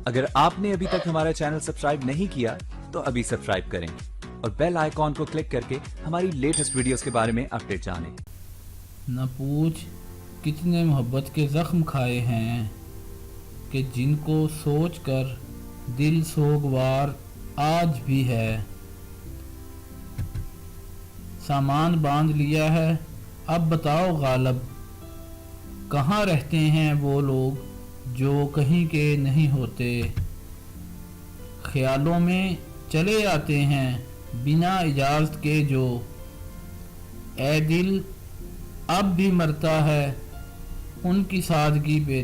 अगर आपने अभी तक हमारा चैनल सब्सक्राइब नहीं किया तो अभी सब्सक्राइब करें और बेल आइकॉन को क्लिक करके हमारी लेटेस्ट वीडियोस के बारे में अपडेट जानें। न पूछ कितने मोहब्बत के ज़ख्म खाए हैं कि जिनको सोच कर दिल सोगवार आज भी है। सामान बांध लिया है, अब बताओ गालब, कहाँ रहते हैं वो लोग जो कहीं के नहीं होते। ख्यालों में चले आते हैं बिना इजाज़त के जो, ए दिल अब भी मरता है उनकी सादगी पे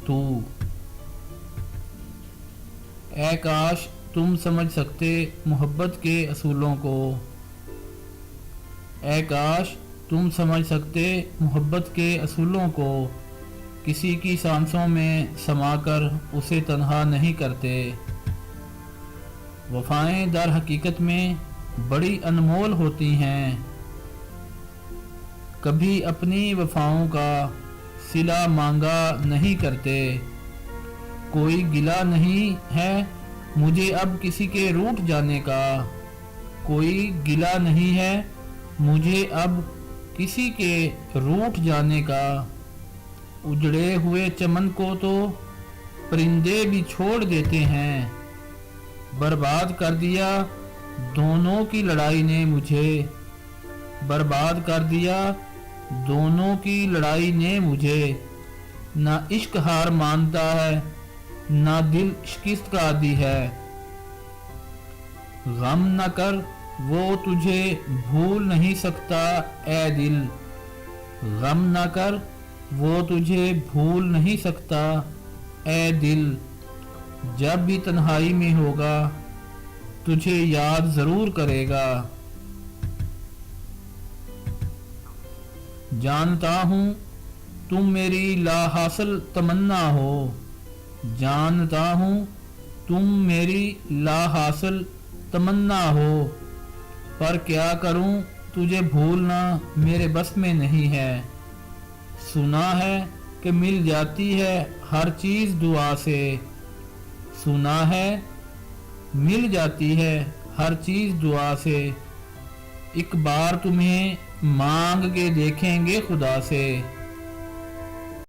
तू। ए काश तुम समझ सकते मोहब्बत के असूलों को, ए काश तुम समझ सकते मोहब्बत के असूलों को। किसी की सांसों में समाकर उसे तन्हा नहीं करते। वफ़ाएं दर हकीकत में बड़ी अनमोल होती हैं। कभी अपनी वफ़ाओं का सिला मांगा नहीं करते। कोई गिला नहीं है मुझे अब किसी के रूठ जाने का। कोई गिला नहीं है मुझे अब किसी के रूठ जाने का। उजड़े हुए चमन को तो परिंदे भी छोड़ देते हैं। बर्बाद कर दिया दोनों की लड़ाई ने मुझे। बर्बाद कर दिया दोनों की लड़ाई ने मुझे। ना इश्क हार मानता है ना दिल शिकस्त का आदी है। गम न कर वो तुझे भूल नहीं सकता ए दिल। गम न कर वो तुझे भूल नहीं सकता ए दिल। जब भी तन्हाई में होगा तुझे याद जरूर करेगा। जानता हूँ तुम मेरी लाहासिल तमन्ना हो। जानता हूँ तुम मेरी लाहासिल तमन्ना हो। पर क्या करूँ तुझे भूलना मेरे बस में नहीं है। सुना है कि मिल जाती है हर चीज़ दुआ से। सुना है मिल जाती है हर चीज़ दुआ से। एक बार तुम्हें मांग के देखेंगे खुदा से।